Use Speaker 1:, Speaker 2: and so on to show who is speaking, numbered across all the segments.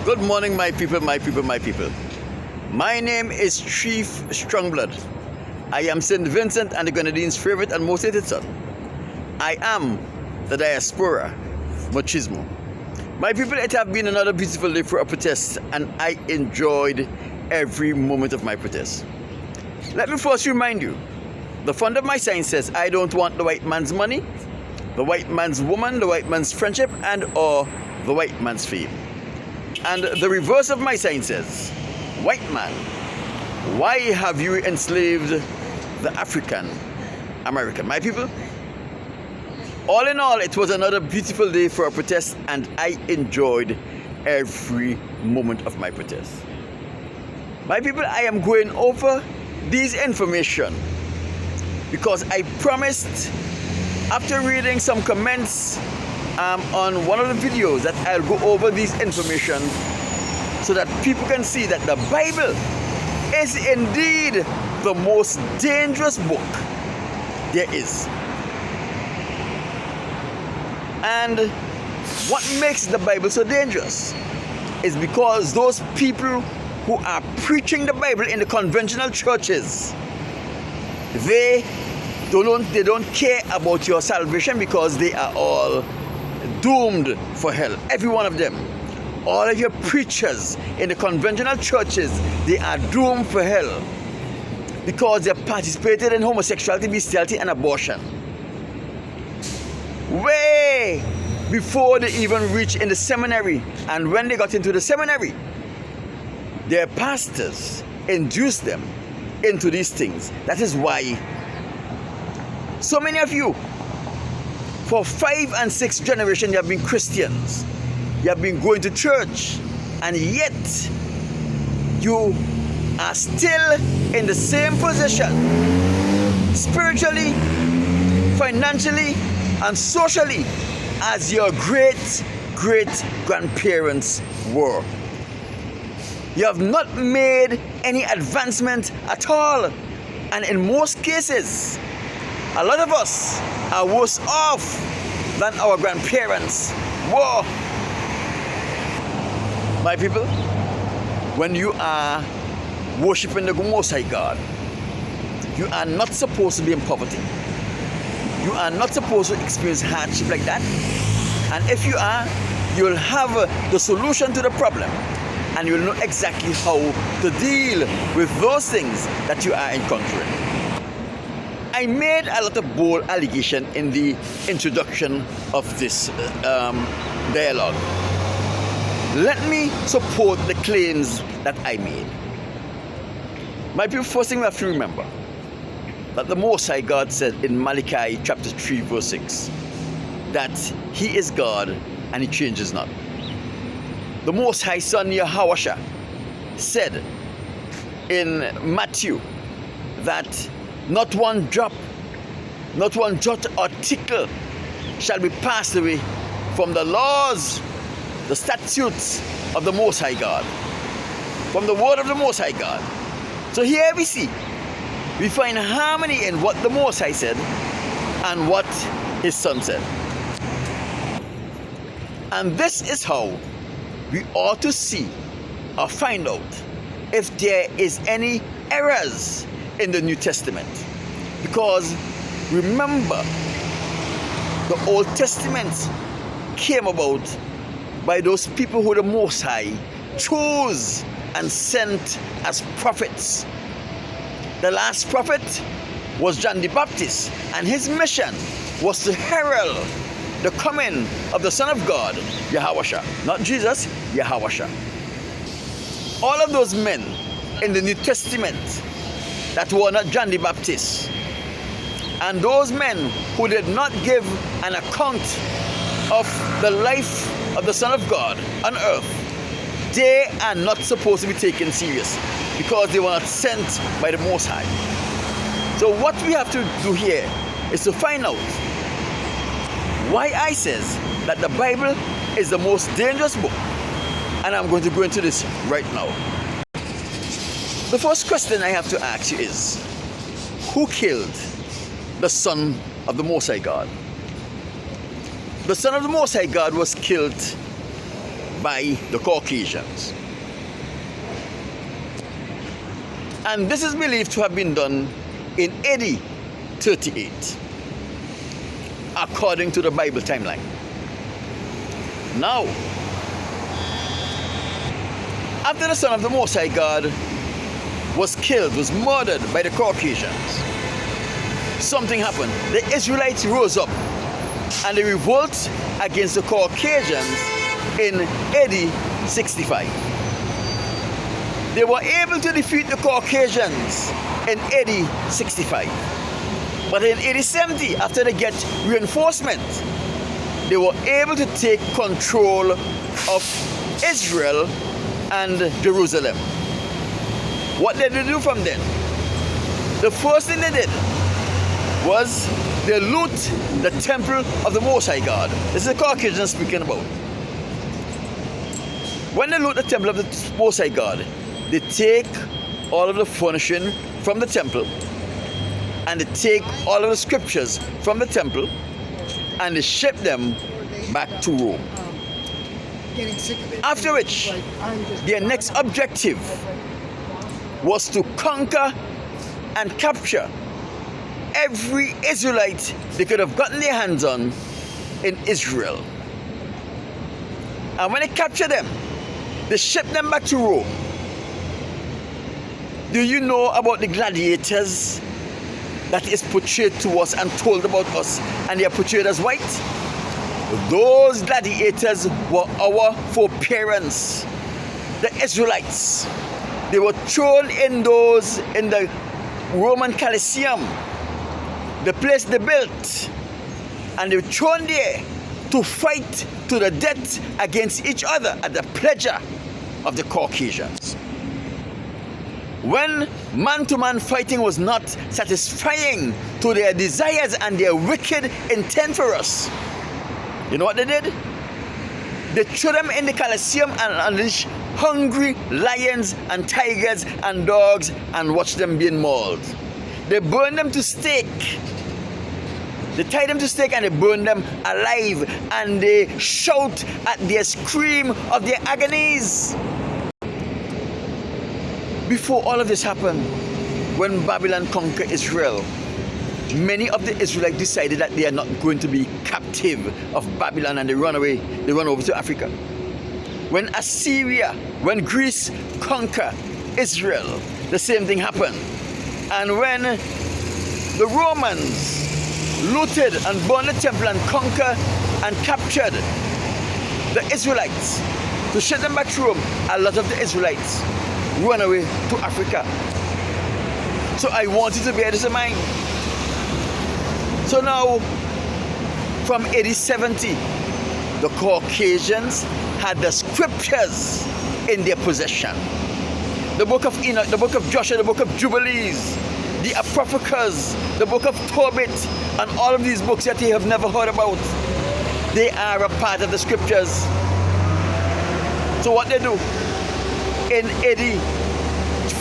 Speaker 1: Good morning, my people, my people, my people. My name is Chief Strongblood. I am St. Vincent and the Grenadines' favorite and most hated son. I am the diaspora machismo. My people, it have been another beautiful day for a protest, and I enjoyed every moment of my protest. Let me first remind you, the fund of my sign says I don't want the white man's money, the white man's woman, the white man's friendship, and or the white man's fame. And the reverse of my sign says, white man, why have you enslaved the African American? My people, all in all, it was another beautiful day for a protest, and I enjoyed every moment of my protest. My people, I am going over these information because I promised, after reading some comments on one of the videos, that I'll go over these information so that people can see that the Bible is indeed the most dangerous book there is. And what makes the Bible so dangerous is because those people who are preaching the Bible in the conventional churches, they don't care about your salvation because they are all doomed for hell. Every one of them. All of your preachers in the conventional churches, they are doomed for hell because they participated in homosexuality, bestiality, and abortion. Way before they even reached in the seminary, and when they got into the seminary, their pastors induced them into these things. That is why so many of you, for 5 and 6 generations, you have been Christians. You have been going to church, and yet you are still in the same position spiritually, financially, and socially as your great grandparents were. You have not made any advancement at all, and in most cases, a lot of us are worse off than our grandparents were. My people, when you are worshiping the Most High God, you are not supposed to be in poverty. You are not supposed to experience hardship like that. And if you are, you'll have the solution to the problem, and you'll know exactly how to deal with those things that you are encountering. I made a lot of bold allegations in the introduction of this dialogue. Let me support the claims that I made. My people, first thing we have to remember that the Most High God said in Malachi chapter 3 verse 6 that He is God and He changes not. The Most High Son Yahawasha said in Matthew that not one drop, not one jot or tittle shall be passed away from the laws, the statutes of the Most High God, from the word of the Most High God. So here we see, we find harmony in what the Most High said and what His Son said. And this is how we ought to see or find out if there is any errors in the New Testament. Because remember, the Old Testament came about by those people who the Most High chose and sent as prophets. The last prophet was John the Baptist, and his mission was to herald the coming of the Son of God, Yahawasha. Not Jesus, Yahawasha. All of those men in the New Testament that were not John the Baptist, and those men who did not give an account of the life of the Son of God on earth, they are not supposed to be taken serious because they were not sent by the Most High. So what we have to do here is to find out why I says that the Bible is the most dangerous book, and I'm going to go into this right now. The first question I have to ask you is, who killed the Son of the Most High God? The Son of the Most High God was killed by the Caucasians. And this is believed to have been done in AD 38, according to the Bible timeline. Now, after the son of the Most High God was killed, was murdered by the Caucasians, something happened. The Israelites rose up and they revolt against the Caucasians in AD 65. They were able to defeat the Caucasians in AD 65. But in AD 70, after they get reinforcement, they were able to take control of Israel and Jerusalem. What did they do from then? The first thing they did was they loot the temple of the Most High God. This is the Caucasians speaking about. When they loot the temple of the Most High God, they take all of the furnishing from the temple, and they take all of the scriptures from the temple, and they ship them back to Rome. After which, their next objective was to conquer and capture every Israelite they could have gotten their hands on in Israel. And when they capture them, they ship them back to Rome. Do you know about the gladiators that is portrayed to us and told about us, and they are portrayed as white? Those gladiators were our foreparents, the Israelites. They were thrown in the Roman Colosseum, the place they built, and they were thrown there to fight to the death against each other at the pleasure of the Caucasians. When man-to-man fighting was not satisfying to their desires and their wicked intent for us, you know what they did? They threw them in the Colosseum and unleashed hungry lions and tigers and dogs and watched them being mauled. They burned them to stake. They tied them to stake and they burned them alive, and they shout at their scream of their agonies. Before all of this happened, when Babylon conquered Israel, many of the Israelites decided that they are not going to be captive of Babylon, and they run away. They run over to Africa. When Assyria, when Greece conquered Israel, the same thing happened. And when the Romans looted and burned the temple and conquered and captured the Israelites to ship them back to Rome, a lot of the Israelites run away to Africa. So I want you to bear this in mind. So now, from AD 70, the Caucasians had the scriptures in their possession. The book of Enoch, the book of Joshua, the book of Jubilees, the Apocryphas, the book of Tobit, and all of these books that you have never heard about. They are a part of the scriptures. So what they do? In AD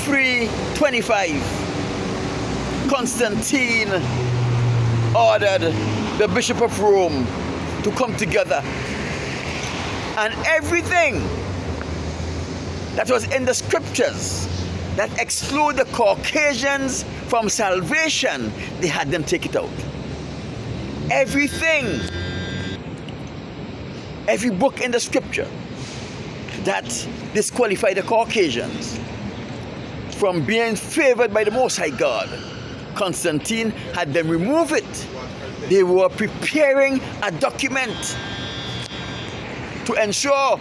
Speaker 1: 325, Constantine ordered the Bishop of Rome to come together, and everything that was in the scriptures that exclude the Caucasians from salvation, they had them take it out. Everything, every book in the scripture that disqualify the Caucasians from being favored by the Most High God, Constantine had them remove it. They were preparing a document to ensure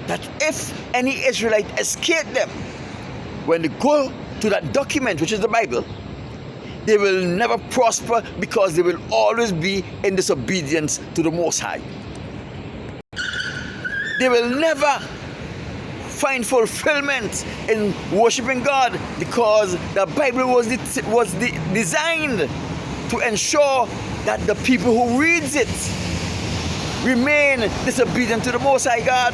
Speaker 1: that if any Israelite escaped them, when they go to that document, which is the Bible, they will never prosper, because they will always be in disobedience to the Most High. They will never find fulfillment in worshiping God, because the Bible was designed to ensure that the people who reads it remain disobedient to the Most High God.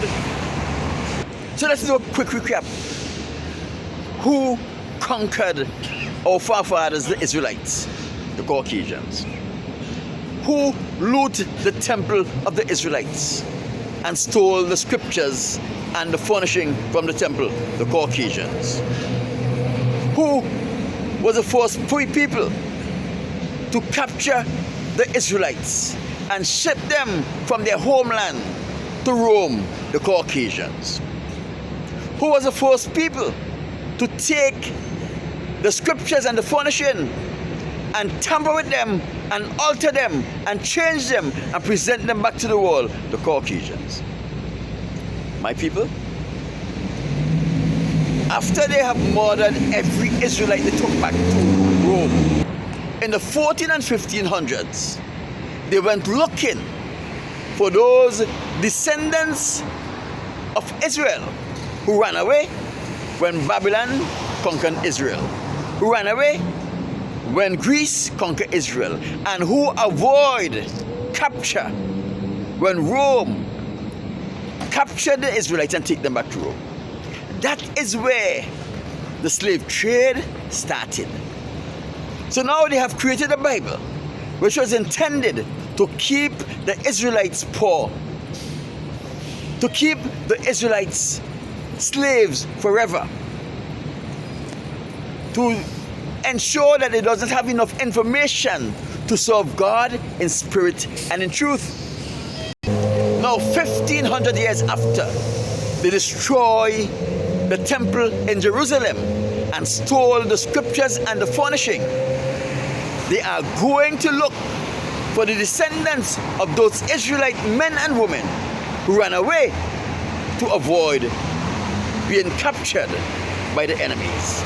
Speaker 1: So let's do a quick recap. Who conquered our forefathers, the Israelites? The Caucasians. Who looted the temple of the Israelites? and stole the scriptures and the furnishing from the temple, the Caucasians. Who was the first people to capture the Israelites and ship them from their homeland to Rome, the Caucasians? Who was the first people to take the scriptures and the furnishing and tamper with them and alter them and change them and present them back to the world? The Caucasians. My people, after they have murdered every Israelite they took back to Rome, in the 14 and 1500s, they went looking for those descendants of Israel who ran away when Babylon conquered Israel, who ran away when Greece conquered Israel, and who avoid capture when Rome captured the Israelites and take them back to Rome. That is where the slave trade started. So now they have created a Bible which was intended to keep the Israelites poor, to keep the Israelites slaves forever, to ensure that it doesn't have enough information to serve God in spirit and in truth. Now 1500 years after they destroy the temple in Jerusalem and stole the scriptures and the furnishing, they are going to look for the descendants of those Israelite men and women who ran away to avoid being captured by the enemies.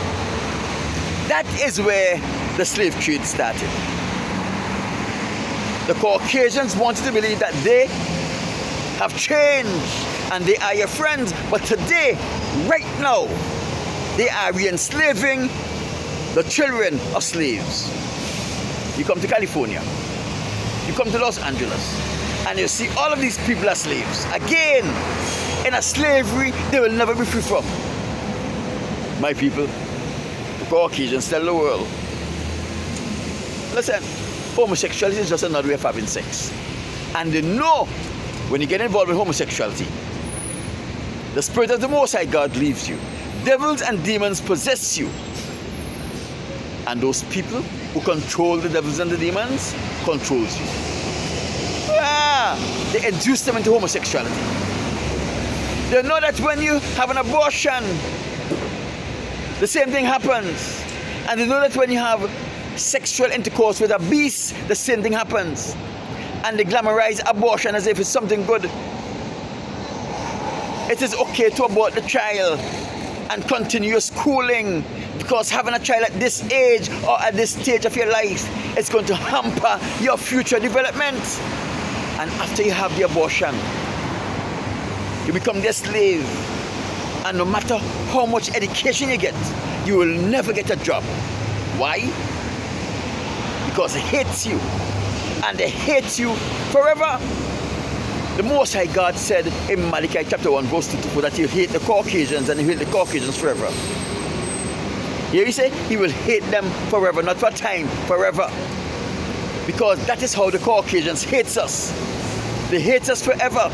Speaker 1: That is where the slave trade started. The Caucasians wanted to believe that they have changed and they are your friends, but today, right now, they are re-enslaving the children of slaves. You come to California, you come to Los Angeles, and you see all of these people are slaves. Again, in a slavery they will never be free from. My people, the Caucasians tell the world, listen, homosexuality is just another way of having sex. And they know when you get involved in homosexuality, the Spirit of the Most High God leaves you. Devils and demons possess you. And those people who control the devils and the demons controls you. They induce them into homosexuality. They know that when you have an abortion, the same thing happens. And they know that when you have sexual intercourse with a beast, the same thing happens. And they glamorize abortion as if it's something good. It is okay to abort the child and continue your schooling, because having a child at this age or at this stage of your life is going to hamper your future development. And after you have the abortion, you become their slave. And no matter how much education you get, you will never get a job. Why? Because they hate you. And they hate you forever. The Most High God said in Malachi chapter 1 verse 2 that he'll hate the Caucasians and he'll hate the Caucasians forever. Here he said he will hate them forever, not for time, forever. Because that is how the Caucasians hate us. They hate us forever.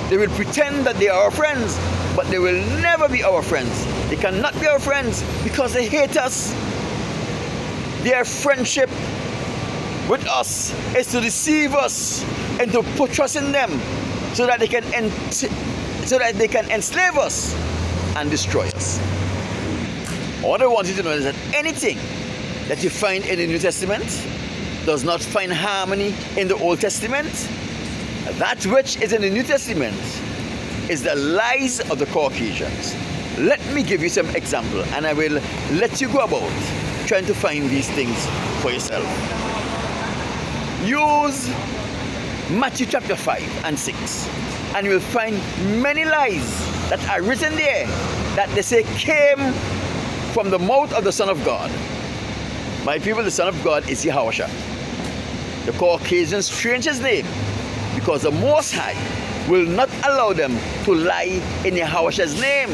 Speaker 1: They will pretend that they are our friends, but they will never be our friends. They cannot be our friends because they hate us. Their friendship with us is to deceive us and to put trust in them so that they can enslave us and destroy us. All I want you to know is that anything that you find in the New Testament does not find harmony in the Old Testament. That which is in the New Testament is the lies of the Caucasians. Let me give you some example, and I will let you go about trying to find these things for yourself. Use Matthew chapter 5 and 6, and you will find many lies that are written there that they say came from the mouth of the Son of God. My people, the Son of God is Yahweh. The Caucasians change his name because the Most High will not allow them to lie in Yahweh's name.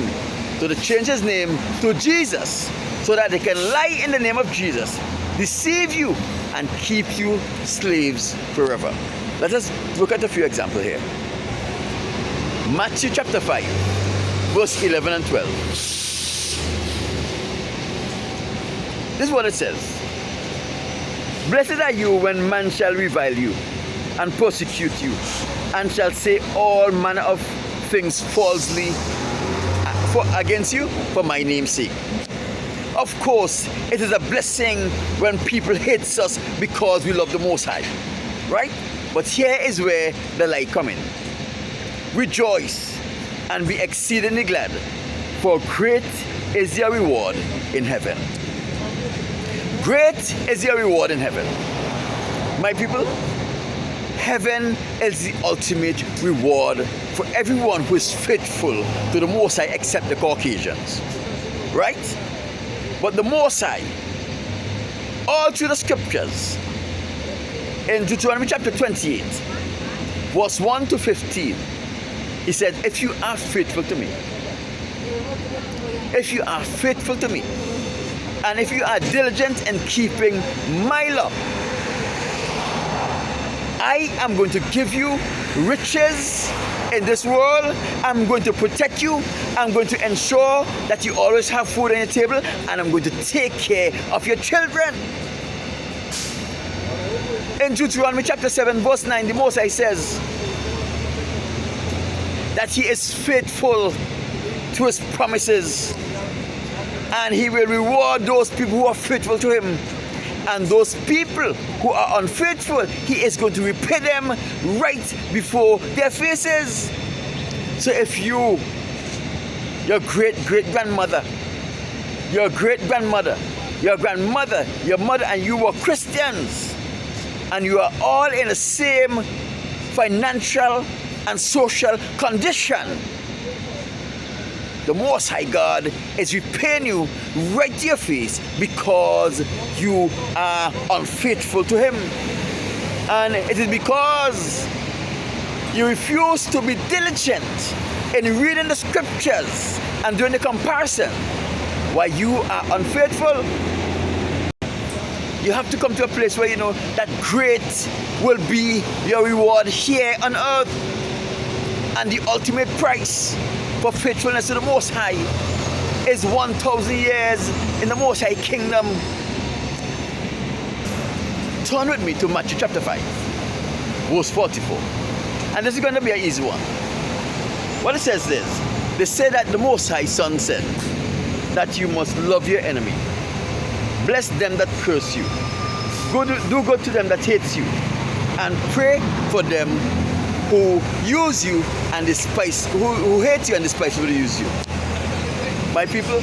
Speaker 1: So they change his name to Jesus so that they can lie in the name of Jesus, deceive you, and keep you slaves forever. Let us look at a few examples here. Matthew chapter 5, verse 11 and 12. This is what it says. Blessed are you when man shall revile you and persecute you, and shall say all manner of things falsely against you for my name's sake. Of course, it is a blessing when people hate us because we love the Most High, right? But here is where the light come in. Rejoice and be exceedingly glad, for great is your reward in heaven. Great is your reward in heaven. My people, heaven is the ultimate reward for everyone who is faithful to the Most High except the Caucasians, right? But the Most High, all through the scriptures, in Deuteronomy chapter 28, verse 1 to 15, he said, if you are faithful to me, if you are faithful to me, and if you are diligent in keeping my law, I am going to give you riches in this world. I'm going to protect you. I'm going to ensure that you always have food on your table, and I'm going to take care of your children. In Deuteronomy chapter 7, verse 9, the Most High says that He is faithful to His promises, and He will reward those people who are faithful to Him. And those people who are unfaithful, He is going to repay them right before their faces. So if you, your great-great-grandmother, your great-grandmother, your grandmother, your mother, and you were Christians, and you are all in the same financial and social condition, the Most High God is repaying you right to your face because you are unfaithful to Him. And it is because you refuse to be diligent in reading the scriptures and doing the comparison why you are unfaithful. You have to come to a place where you know that great will be your reward here on earth, and the ultimate price for faithfulness to the Most High is 1,000 years in the Most High kingdom. Turn with me to Matthew chapter 5, verse 44. And this is going to be an easy one. What it says is, they say that the Most High Son said that you must love your enemy. Bless them that curse you. Do good to them that hate you. And pray for them who use you and despise, who hate you and despise you, who use you. My people,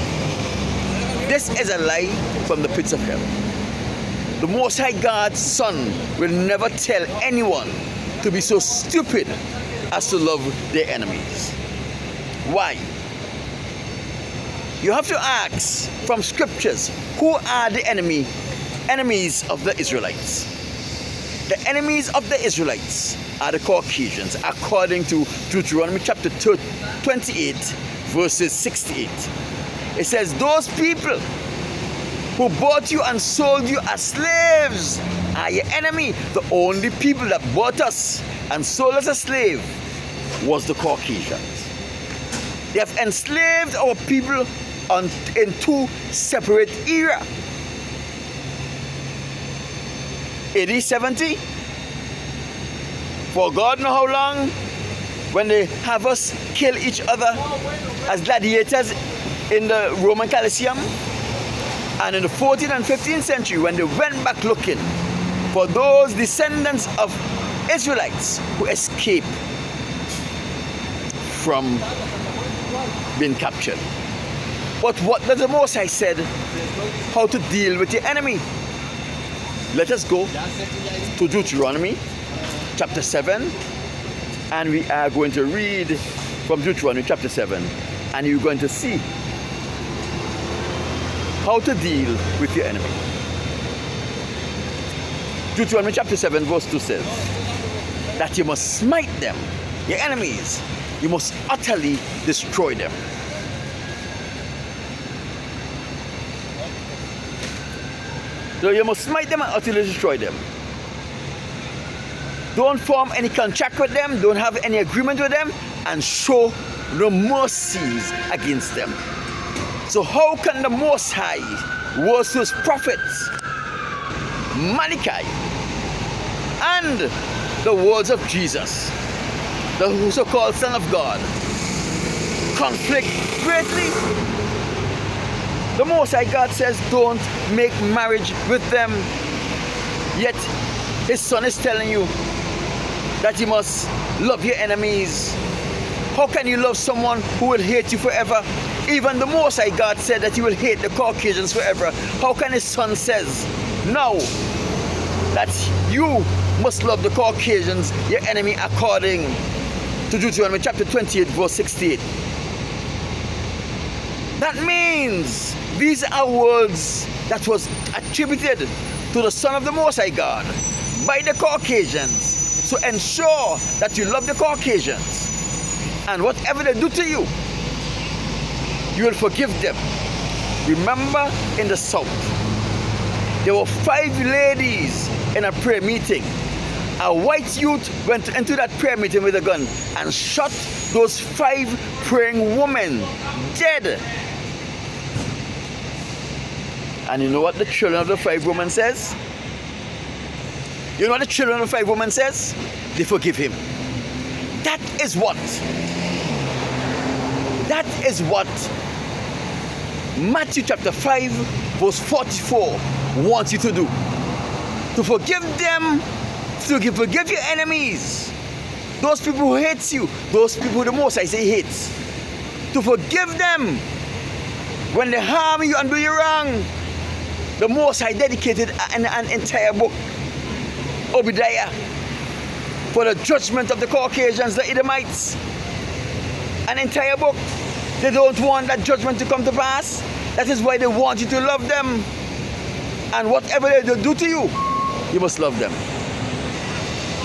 Speaker 1: this is a lie from the pits of hell. The Most High God's Son will never tell anyone to be so stupid as to love their enemies. Why? You have to ask from scriptures, who are the enemies of the Israelites? The enemies of the Israelites are the Caucasians, according to Deuteronomy chapter 28, verses 68. It says, those people who bought you and sold you as slaves are your enemy. The only people that bought us and sold us as slaves was the Caucasians. They have enslaved our people in two separate eras. AD 70, for God know how long, when they have us kill each other as gladiators in the Roman Colosseum, and in the 14th and 15th century when they went back looking for those descendants of Israelites who escaped from being captured. But what does the Most High said? How to deal with your enemy. Let us go to Deuteronomy chapter 7, and we are going to read from Deuteronomy chapter 7, and you're going to see how to deal with your enemy. Deuteronomy chapter 7 verse 2 says that you must smite them, your enemies. You must utterly destroy them. So you must smite them and utterly destroy them. Don't form any contract with them. Don't have any agreement with them. and show no mercies against them. So how can the Most High words to his prophets, Malachi, and the words of Jesus, the so-called Son of God, conflict greatly? The Most High God says don't make marriage with them, yet his Son is telling you that you must love your enemies. How can you love someone who will hate you forever? Even the Most High God said that he will hate the Caucasians forever. How can his Son says now that you must love the Caucasians, your enemy, according to Deuteronomy chapter 28 verse 68? That means these are words that was attributed to the Son of the Most High God by the Caucasians. So ensure that you love the Caucasians, and whatever they do to you, you will forgive them. Remember, in the South, there were 5 ladies in a prayer meeting. A white youth went into that prayer meeting with a gun and shot those 5 praying women dead. And you know what the children of the 5 women says? You know what the children of the 5 women says? They forgive him. That is what Matthew chapter 5 verse 44 wants you to do. To forgive them, to forgive your enemies, those people who hate you, those people the Most High say hates. To forgive them when they harm you and do you wrong. The Most High dedicated an entire book, Obadiah, for the judgment of the Caucasians, the Edomites. An entire book. They don't want that judgment to come to pass. That is why they want you to love them. And whatever they do to you, you must love them.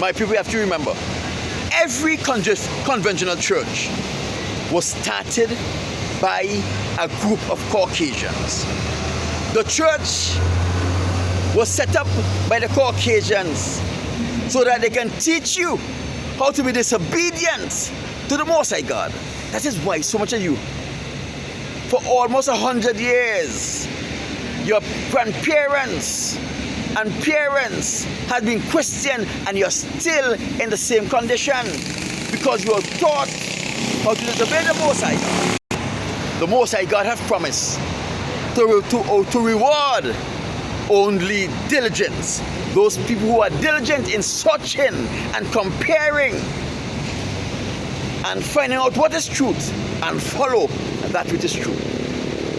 Speaker 1: My people, you have to remember, every conventional church was started by a group of Caucasians. The church was set up by the Caucasians so that they can teach you how to be disobedient to the Most High God. That is why so much of you, for almost 100 years, your grandparents and parents had been Christian and you're still in the same condition because you were taught how to disobey the Most High God. The Most High God has promised to reward only diligence. Those people who are diligent in searching and comparing and finding out what is truth and follow that which is true.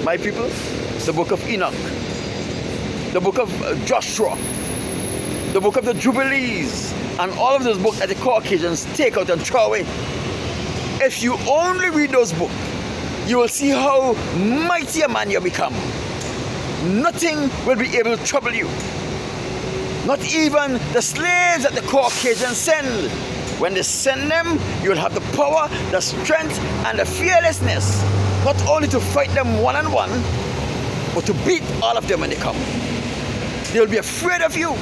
Speaker 1: My people, the book of Enoch, the book of Joshua, the book of the Jubilees, and all of those books that the Caucasians take out and throw away. If you only read those books, you will see how mighty a man you become. Nothing will be able to trouble you. Not even the slaves that the Caucasians send. When they send them, you will have the power, the strength, and the fearlessness, not only to fight them one-on-one, but to beat all of them when they come. They'll be afraid of you.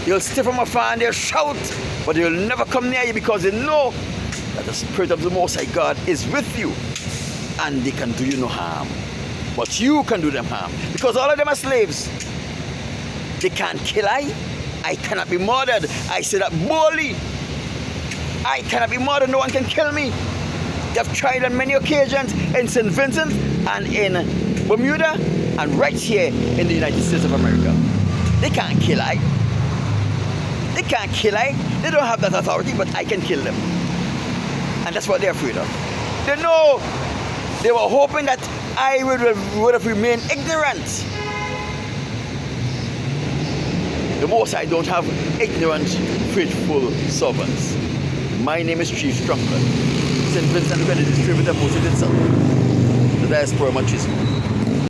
Speaker 1: They'll stay from afar and they'll shout, but they'll never come near you because they know that the Spirit of the Most High God is with you and they can do you no harm. But you can do them harm because all of them are slaves. They can't kill I cannot be murdered. I say that boldly. I cannot be murdered. No one can kill me. They have tried on many occasions in St. Vincent and in Bermuda and right here in the United States of America. They can't kill They can't kill They don't have that authority, but I can kill them. And that's what they're afraid of. They know. They were hoping that I would have remained ignorant. The Most High don't have ignorant, faithful servants. My name is Chief Strongman. St. Vincent Benedict distributor most of itself. The diaspora machismo.